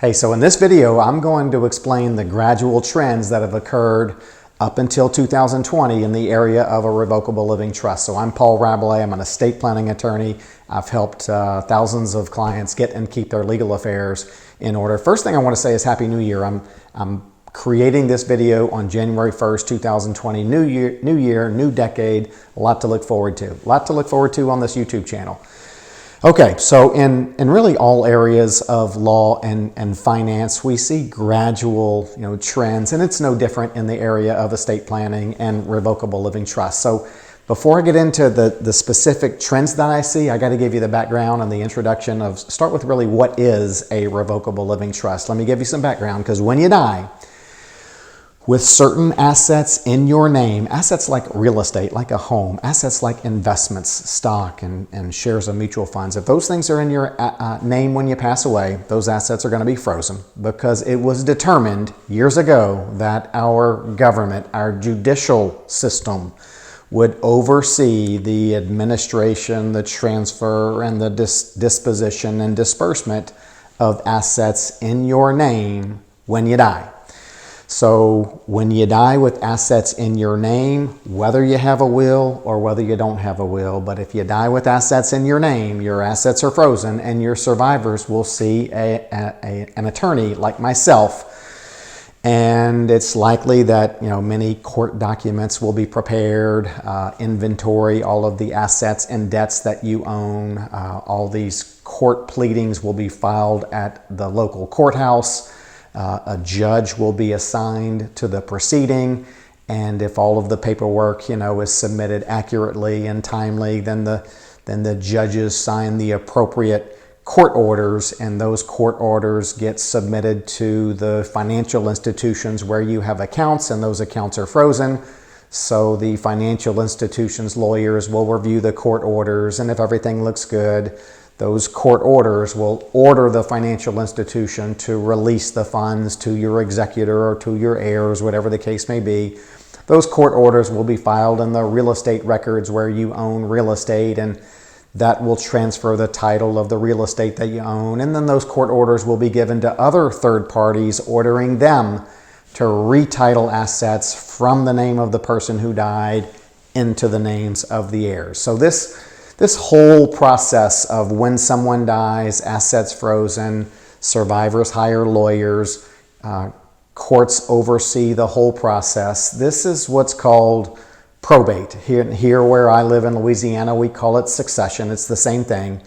Hey, so in this video, I'm going to explain the gradual trends that have occurred up until 2020 in the area of a revocable living trust. So I'm Paul Rabelais. I'm an estate planning attorney. I've helped thousands of clients get and keep their legal affairs in order. First thing I want to say is Happy New Year. I'm creating this video on January 1st, 2020. New year, new decade. A lot to look forward to. A lot to look forward to on this YouTube channel. Okay, so in really all areas of law and finance, we see gradual trends, and it's no different in the area of estate planning and revocable living trust. So before I get into the specific trends that I see, I got to give you the background and the introduction of, start with really what is a revocable living trust. Let me give you some background, because when you die, with certain assets in your name, assets like real estate, like a home, assets like investments, stock, and shares of mutual funds, if those things are in your name when you pass away, those assets are going to be frozen, because it was determined years ago that our government, our judicial system, would oversee the administration, the transfer, and the disposition and disbursement of assets in your name when you die. So when you die with assets in your name, whether you have a will or whether you don't have a will, but if you die with assets in your name, your assets are frozen, and your survivors will see an attorney like myself. And it's likely that many court documents will be prepared, inventory, all of the assets and debts that you own. All these court pleadings will be filed at the local courthouse. A judge will be assigned to the proceeding, and if all of the paperwork is submitted accurately and timely, then the judges sign the appropriate court orders, and those court orders get submitted to the financial institutions where you have accounts, and those accounts are frozen. So the financial institutions' lawyers will review the court orders, and if everything looks good, those court orders will order the financial institution to release the funds to your executor or to your heirs, whatever the case may be. Those court orders will be filed in the real estate records where you own real estate, and that will transfer the title of the real estate that you own. And then those court orders will be given to other third parties, ordering them to retitle assets from the name of the person who died into the names of the heirs. So this whole process of when someone dies, assets frozen, survivors hire lawyers, courts oversee the whole process. This is what's called probate. Here where I live in Louisiana, we call it succession. It's the same thing.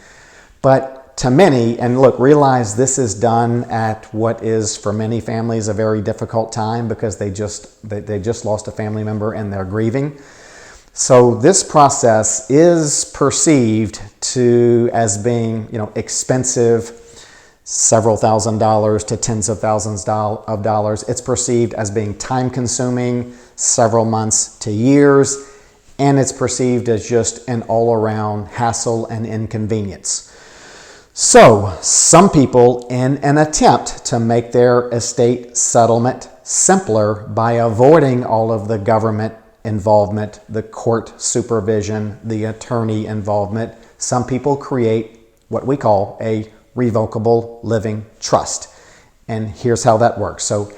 But to many, and look, realize this is done at what is for many families a very difficult time, because they just lost a family member and they're grieving. So this process is perceived as being, expensive, several $1,000s to tens of thousands of dollars. It's perceived as being time consuming, several months to years, and it's perceived as just an all around hassle and inconvenience. So some people, in an attempt to make their estate settlement simpler by avoiding all of the government involvement, the court supervision, the attorney involvement, some people create what we call a revocable living trust. And here's how that works. So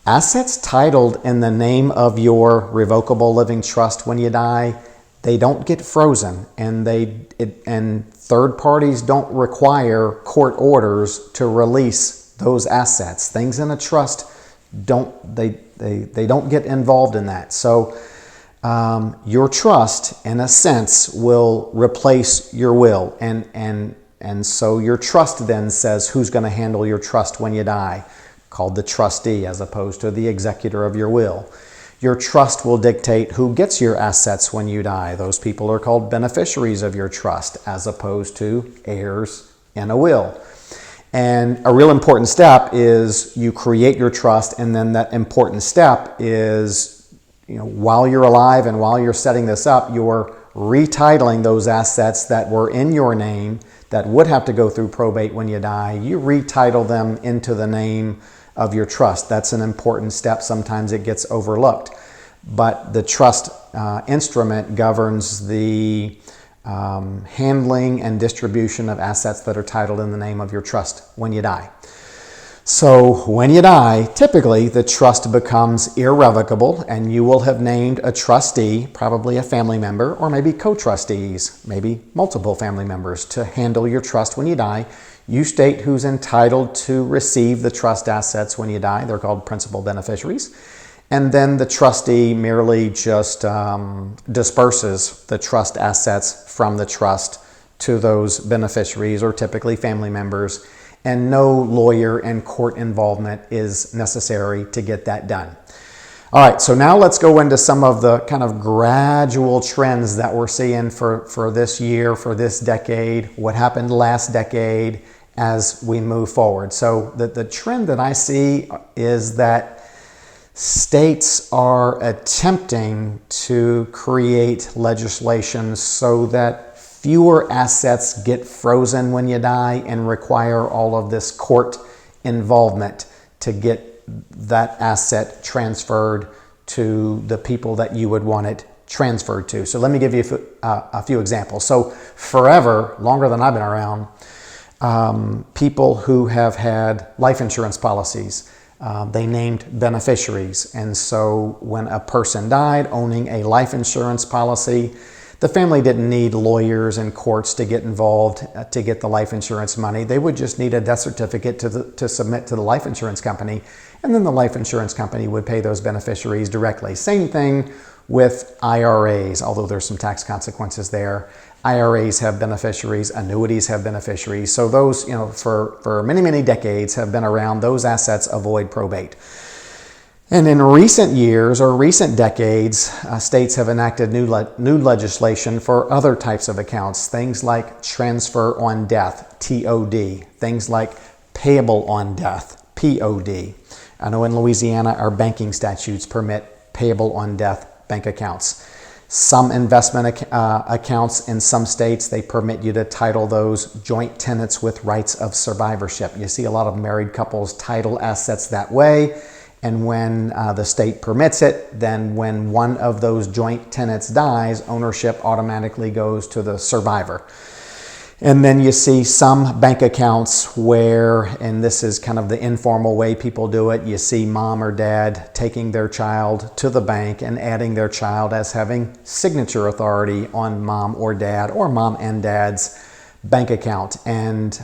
assets titled in the name of your revocable living trust when you die, they don't get frozen, and third parties don't require court orders to release those assets. Things in a trust they don't get involved in that. So your trust, in a sense, will replace your will, and so your trust then says who's going to handle your trust when you die, called the trustee, as opposed to the executor of your will. Your trust will dictate who gets your assets when you die. Those people are called beneficiaries of your trust, as opposed to heirs in a will. And a real important step is you create your trust, and then that important step is, while you're alive and while you're setting this up, you're retitling those assets that were in your name that would have to go through probate when you die. You retitle them into the name of your trust. That's an important step. Sometimes it gets overlooked. But the trust instrument governs the handling and distribution of assets that are titled in the name of your trust when you die. So when you die, typically the trust becomes irrevocable and you will have named a trustee, probably a family member, or maybe co-trustees, maybe multiple family members to handle your trust when you die. You state who's entitled to receive the trust assets when you die. They're called principal beneficiaries. And then the trustee merely just disperses the trust assets from the trust to those beneficiaries, or typically family members. And no lawyer and court involvement is necessary to get that done. All right, so now let's go into some of the kind of gradual trends that we're seeing for this year, for this decade, what happened last decade as we move forward. So the trend that I see is that states are attempting to create legislation so that fewer assets get frozen when you die and require all of this court involvement to get that asset transferred to the people that you would want it transferred to. So let me give you a few examples. So forever, longer than I've been around, people who have had life insurance policies, they named beneficiaries. And so when a person died owning a life insurance policy, the family didn't need lawyers and courts to get involved to get the life insurance money. They would just need a death certificate to submit to the life insurance company, and then the life insurance company would pay those beneficiaries directly. Same thing with IRAs, although there's some tax consequences there. IRAs have beneficiaries, annuities have beneficiaries. So those, for many, many decades have been around. Those assets avoid probate. And in recent years or recent decades, states have enacted new legislation for other types of accounts, things like transfer on death, TOD, things like payable on death, POD. I know in Louisiana, our banking statutes permit payable on death bank accounts. Some investment accounts in some states, they permit you to title those joint tenants with rights of survivorship. You see a lot of married couples title assets that way. And when the state permits it, then when one of those joint tenants dies, ownership automatically goes to the survivor. And then you see some bank accounts where, and this is kind of the informal way people do it, you see mom or dad taking their child to the bank and adding their child as having signature authority on mom or dad, or mom and dad's bank account. And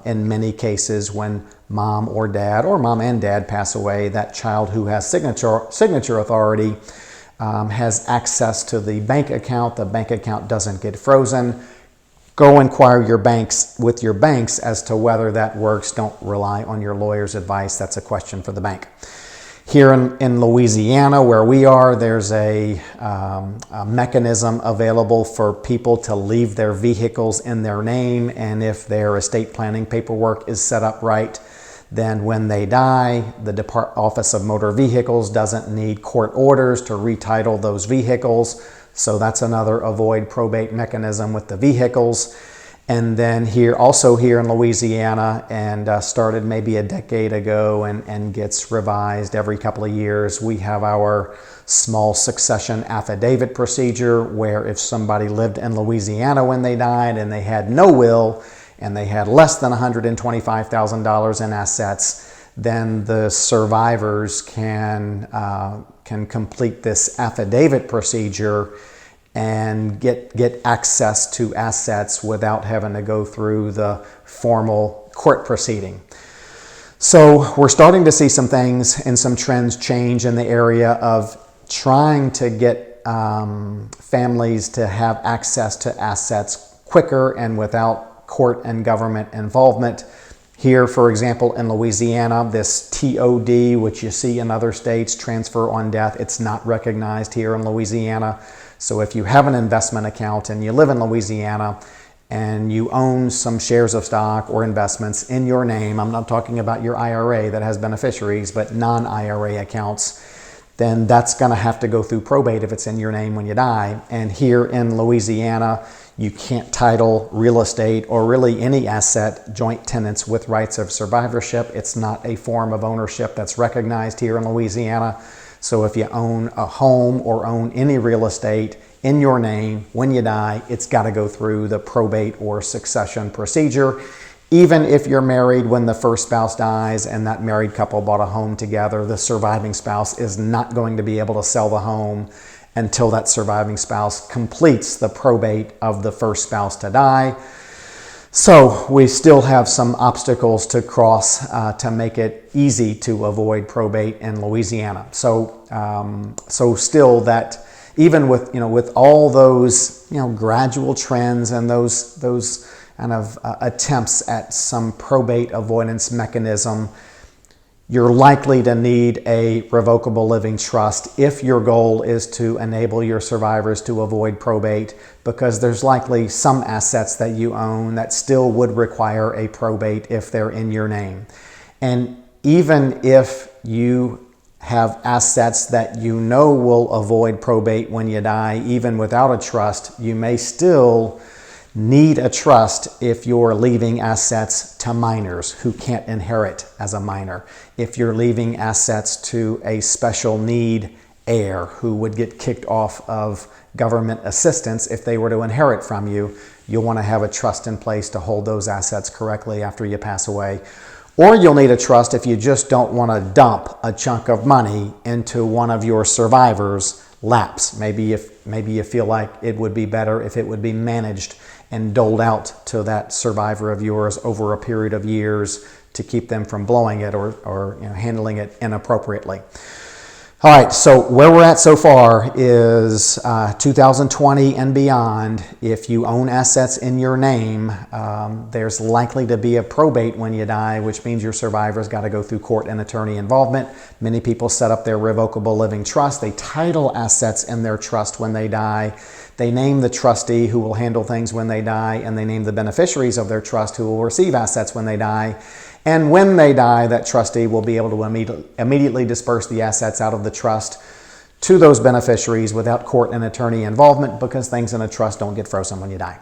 in many cases, when mom or dad, or mom and dad pass away, that child who has signature authority has access to the bank account. The bank account doesn't get frozen. Go inquire with your banks as to whether that works. Don't rely on your lawyer's advice. That's a question for the bank. Here in Louisiana, where we are, there's a mechanism available for people to leave their vehicles in their name, and if their estate planning paperwork is set up right, then when they die, the Office of Motor Vehicles doesn't need court orders to retitle those vehicles. So that's another avoid probate mechanism with the vehicles. And then also here in Louisiana, and started maybe a decade ago and gets revised every couple of years, we have our small succession affidavit procedure, where if somebody lived in Louisiana when they died and they had no will and they had less than $125,000 in assets, then the survivors can complete this affidavit procedure and get access to assets without having to go through the formal court proceeding. So we're starting to see some things and some trends change in the area of trying to get families to have access to assets quicker and without court and government involvement. Here, for example, in Louisiana, this TOD, which you see in other states, transfer on death, it's not recognized here in Louisiana. So if you have an investment account and you live in Louisiana and you own some shares of stock or investments in your name, I'm not talking about your IRA that has beneficiaries, but non-IRA accounts, then that's going to have to go through probate if it's in your name when you die. And here in Louisiana, you can't title real estate or really any asset joint tenants with rights of survivorship. It's not a form of ownership that's recognized here in Louisiana. So if you own a home or own any real estate in your name when you die, it's got to go through the probate or succession procedure. Even if you're married when the first spouse dies and that married couple bought a home together, the surviving spouse is not going to be able to sell the home until that surviving spouse completes the probate of the first spouse to die. So we still have some obstacles to cross to make it easy to avoid probate in Louisiana. So still that even with all those gradual trends and those kind of attempts at some probate avoidance mechanism, you're likely to need a revocable living trust if your goal is to enable your survivors to avoid probate, because there's likely some assets that you own that still would require a probate if they're in your name. And even if you have assets that will avoid probate when you die, even without a trust, you may still need a trust if you're leaving assets to minors who can't inherit as a minor. If you're leaving assets to a special need heir who would get kicked off of government assistance if they were to inherit from you, you'll want to have a trust in place to hold those assets correctly after you pass away. Or you'll need a trust if you just don't want to dump a chunk of money into one of your survivors' laps. Maybe you feel like it would be better if it would be managed and doled out to that survivor of yours over a period of years to keep them from blowing it or handling it inappropriately. All right, so where we're at so far is 2020 and beyond. If you own assets in your name, there's likely to be a probate when you die, which means your survivor's got to go through court and attorney involvement. Many people set up their revocable living trust. They title assets in their trust when they die. They name the trustee who will handle things when they die, and they name the beneficiaries of their trust who will receive assets when they die. And when they die, that trustee will be able to immediately disperse the assets out of the trust to those beneficiaries without court and attorney involvement, because things in a trust don't get frozen when you die.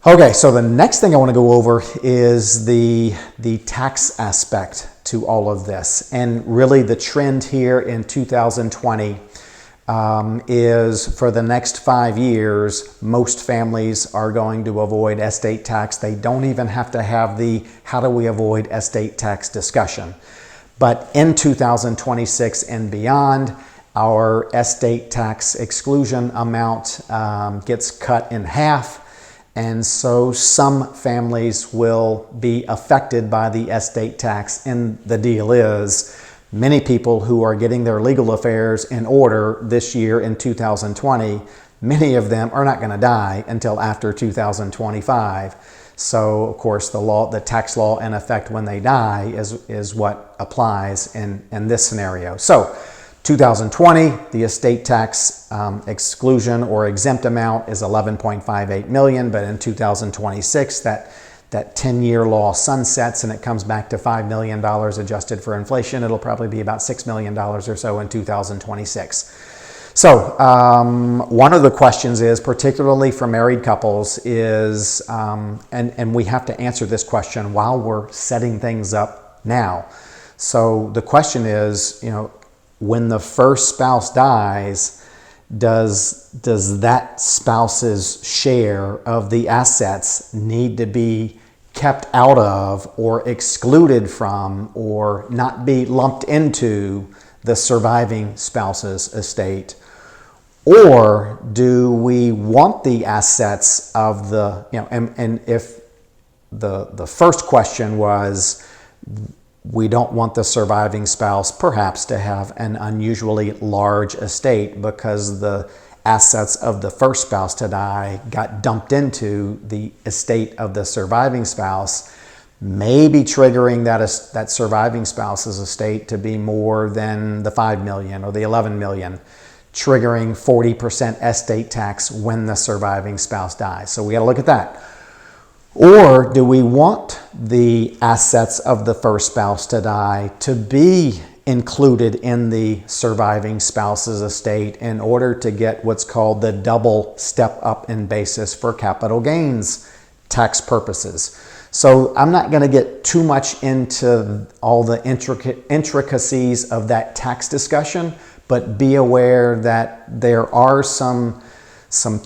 Okay, so the next thing I want to go over is the tax aspect to all of this. And really the trend here in 2020 is for the next 5 years, most families are going to avoid estate tax. They don't even have to have the how do we avoid estate tax discussion. But in 2026 and beyond, our estate tax exclusion amount gets cut in half. And so some families will be affected by the estate tax. And the deal is, many people who are getting their legal affairs in order this year in 2020, many of them are not going to die until after 2025. So, of course, the tax law in effect when they die is what applies in this scenario. So, 2020, the estate tax exclusion or exempt amount is $11.58 million, but in 2026, that 10-year law sunsets and it comes back to $5 million adjusted for inflation. It'll probably be about $6 million or so in 2026. So one of the questions is, particularly for married couples, is, and we have to answer this question while we're setting things up now. So the question is, when the first spouse dies, does that spouse's share of the assets need to be kept out of or excluded from or not be lumped into the surviving spouse's estate? Or do we want the assets of the, and if the first question was, we don't want the surviving spouse perhaps to have an unusually large estate because the assets of the first spouse to die got dumped into the estate of the surviving spouse, maybe triggering that surviving spouse's estate to be more than the $5 million or the $11 million, triggering 40% estate tax when the surviving spouse dies. So we got to look at that. Or do we want the assets of the first spouse to die to be included in the surviving spouse's estate in order to get what's called the double step up in basis for capital gains tax purposes? So I'm not going to get too much into all the intricacies of that tax discussion, but be aware that there are some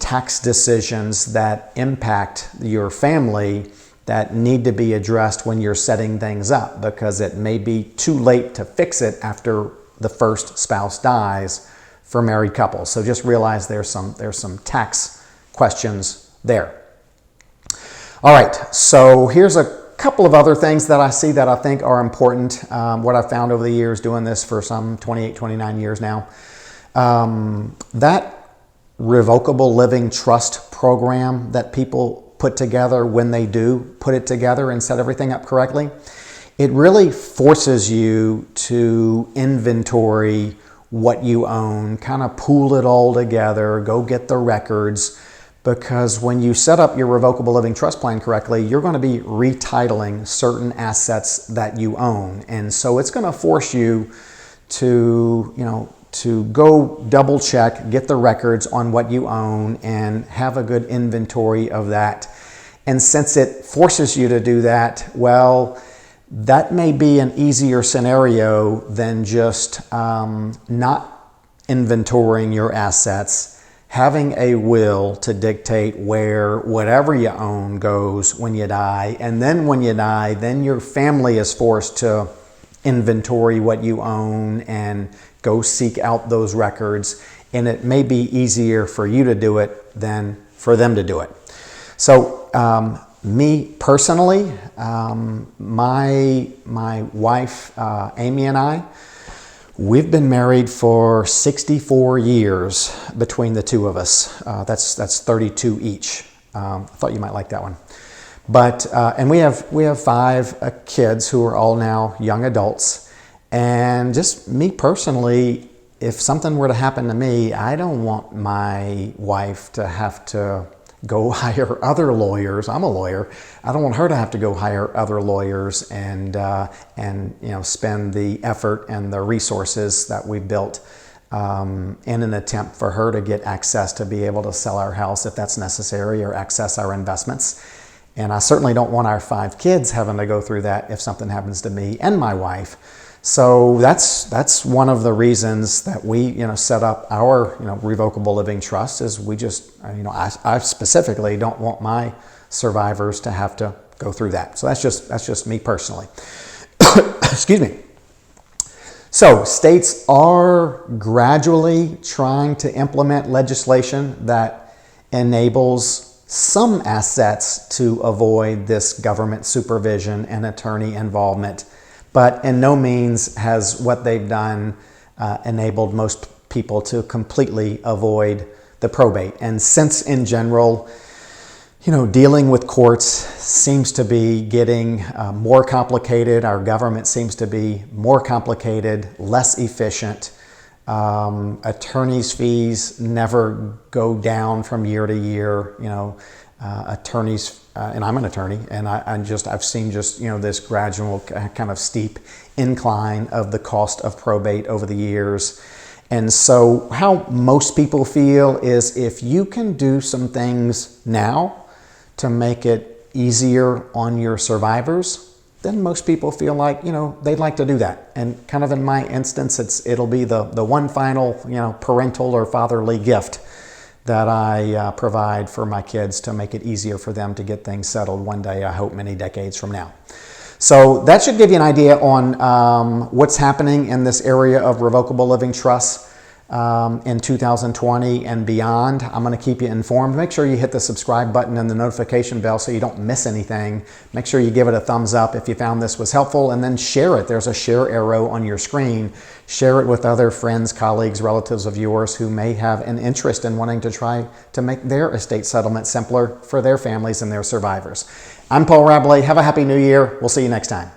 tax decisions that impact your family that need to be addressed when you're setting things up, because it may be too late to fix it after the first spouse dies for married couples. So just realize there's some tax questions there. All right, so here's a couple of other things that I see that I think are important. What I've found over the years doing this for some 28, 29 years now. That revocable living trust program that people put together when they do put it together and set everything up correctly, it really forces you to inventory what you own, kind of pool it all together, go get the records, because when you set up your revocable living trust plan correctly, you're going to be retitling certain assets that you own. And so it's going to force you to go double check, get the records on what you own and have a good inventory of that. And since it forces you to do that, well, that may be an easier scenario than just not inventorying your assets, having a will to dictate where whatever you own goes when you die. And then when you die, then your family is forced to inventory what you own and go seek out those records. And it may be easier for you to do it than for them to do it. So me personally, my wife, Amy, and I, we've been married for 64 years between the two of us. That's 32 each. I thought you might like that one. But and we have 5 kids who are all now young adults. And just me personally, if something were to happen to me, I don't want my wife to have to go hire other lawyers. I'm a lawyer. I don't want her to have to go hire other lawyers and spend the effort and the resources that we built in an attempt for her to get access to be able to sell our house if that's necessary, or access our investments. And I certainly don't want our 5 kids having to go through that if something happens to me and my wife. So that's one of the reasons that we set up our revocable living trust. Is we just I specifically don't want my survivors to have to go through that. So that's just me personally. Excuse me. So states are gradually trying to implement legislation that enables some assets to avoid this government supervision and attorney involvement. But in no means has what they've done enabled most people to completely avoid the probate. And since in general, dealing with courts seems to be getting more complicated, our government seems to be more complicated, less efficient. Attorneys' fees never go down from year to year. Attorneys, and I'm an attorney, and I've seen this gradual kind of steep incline of the cost of probate over the years. And so how most people feel is if you can do some things now to make it easier on your survivors, then most people feel like, they'd like to do that. And kind of in my instance, it'll be the one final, parental or fatherly gift that I provide for my kids to make it easier for them to get things settled one day, I hope many decades from now. So that should give you an idea on what's happening in this area of revocable living trusts in 2020 and beyond. I'm going to keep you informed. Make sure you hit the subscribe button and the notification bell so you don't miss anything. Make sure you give it a thumbs up if you found this was helpful, and then share it. There's a share arrow on your screen. Share it with other friends, colleagues, relatives of yours who may have an interest in wanting to try to make their estate settlement simpler for their families and their survivors. I'm Paul Rabelais. Have a happy new year. We'll see you next time.